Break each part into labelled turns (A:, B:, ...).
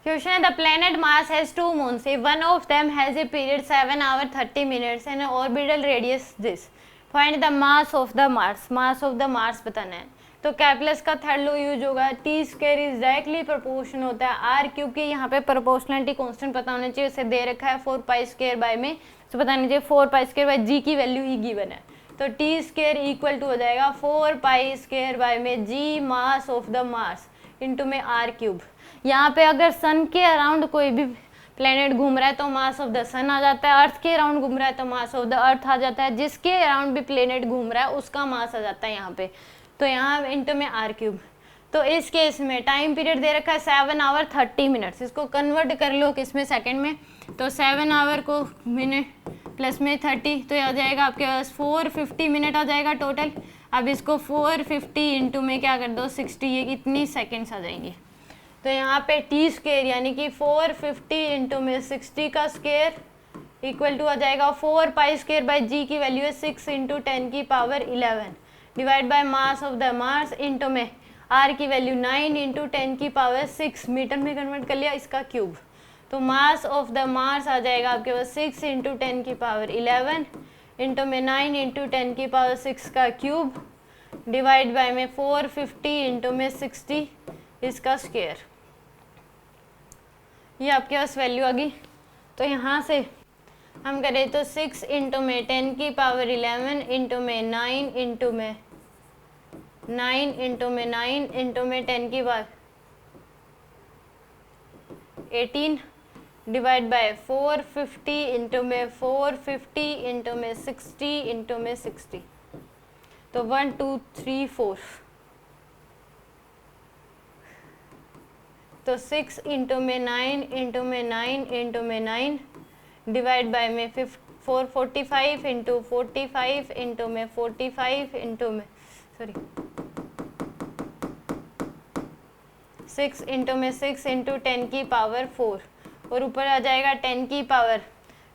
A: Question है the planet Mars has 2 moons if one of them has a period 7 hour 30 minutes and orbital radius this find the mass of the Mars. Mass of the Mars बताना है। तो Kepler's का third law use होगा, T square is directly proportional होता है are, क्योंकि यहाँ पे प्रोपोर्शनलिटी कांस्टेंट पता होना चाहिए, उसे दे रखा है 4 पाई स्क्वायर बाय में, तो पता नहीं चाहिए 4 पाई स्क्वायर बाय जी की वैल्यू ही गिवन है, तो टी स्क्वायर इक्वल टू हो जाएगा 4 पाई स्क्वायर बाय में G mass of the Mars into में आर क्यूब। यहाँ पे अगर सन के अराउंड कोई भी प्लेनेट घूम रहा है तो मास ऑफ द सन आ जाता है, अर्थ के अराउंड घूम रहा है तो मास ऑफ द अर्थ आ जाता है, जिसके अराउंड भी प्लेनेट घूम रहा है उसका मास आ जाता है यहाँ पे, तो यहाँ इंटू में आर क्यूब। तो इस केस में टाइम पीरियड दे रखा है 7 आवर 30 मिनट्स, इसको कन्वर्ट कर लो किसमें, सेकंड में, तो 7 आवर को मिनट प्लस में 30 तो आ जाएगा आपके पास 450 मिनट आ जाएगा टोटल। अब इसको 450 इंटू में क्या कर दो 60, ये कितनी सेकेंड्स आ जाएंगी, तो यहाँ पे टी स्क्वेयर यानी कि 450 इंटू में 60 का स्क्वेयर इक्वल टू आ जाएगा 4 पाई स्क्वेयर बाई जी की वैल्यू है 6 इंटू 10 की power 11 divide by mass of the Mars into में आर की वैल्यू 9 इंटू 10 की पावर 6 मीटर में कन्वर्ट कर लिया इसका क्यूब, तो मास ऑफ द मार्स आ जाएगा आपके पास 6 इंटू 10 की पावर 11 इंटू में 9 इंटू 10 की पावर 6 का क्यूब डिवाइड बाय में 450 इंटू में 60 इसका स्क्वायर। ये आपके पास वैल्यू आ गई। तो यहाँ से हम करें तो 6 इंटू में 10 की पावर 11 इंटू में 9 इंटू में 9 इंटू में 9 इंटू में 10 की पावर 18 डिवाइड बाय 450 इंटू में 450 इंटू में 60 इंटू में 60, तो 1 2 3 4, तो 6 इंटू में 9 इंटू में 9 इंटू में 9 डिवाइड बाय में 445 इंटू 45 इंटू में 45 इंटू में 6 इंटू में 6 इंटू 10 की पावर 4 और ऊपर आ जाएगा 10 की पावर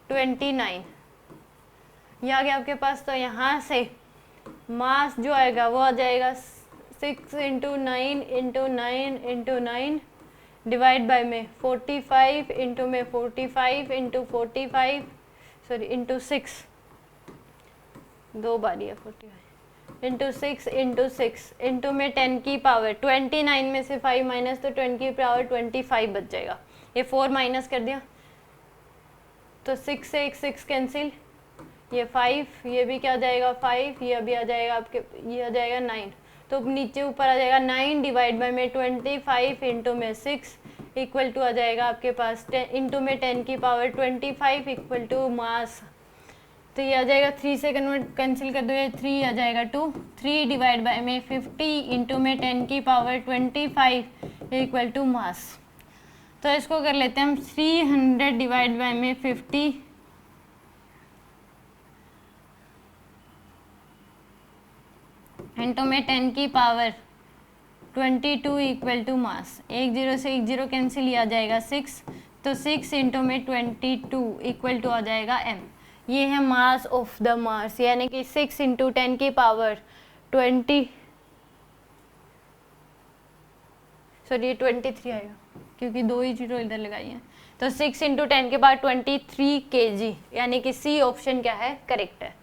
A: 29, ये आ गया आपके पास। तो यहाँ से मास जो आएगा वो आ जाएगा 6 into 9 into 9 into 9 divide by में 45 इंटू में 45 इंटू 45 इंटू 6, दो बारी है 45 इंटू 6 इंटू 6 इंटू में 10 की पावर 29 में से 5 माइनस तो 10 की पावर 25 बच जाएगा, ये 4 माइनस कर दिया तो 6 से एक 6 कैंसिल, ये 5, ये भी क्या आ जाएगा 5, ये अभी आ जाएगा आपके, ये आ जाएगा 9, तो नीचे ऊपर आ जाएगा 9 डिवाइड बाय में 25 इंटू में 6 इक्वल टू आ जाएगा आपके पास 10 इंटू में 10 की पावर 25 इक्वल टू मास, तो ये आ जाएगा 3 से कन्वर्ट कैंसिल कर दो, ये 3 आ जाएगा 2, 3 डिवाइड बाय में 50 इंटू में 10 की पावर 25 इक्वल टू मास। तो इसको कर लेते हैं हम 300 डिवाइड बाय में 50 इंटू में 10 की पावर 22 इक्वल टू मास, 1 0 से 1 0 कैंसिल, ही आ जाएगा 6, तो 6 इंटू में 22 इक्वल टू आ जाएगा m। ये है मास ऑफ द मार्स, यानी कि 6 इंटू 10 की पावर 23 आएगा क्योंकि 2 ही जीरो इधर लगाई हैं, तो 6 इंटू 10 के पावर 23 kg, यानी कि सी ऑप्शन क्या है करेक्ट है।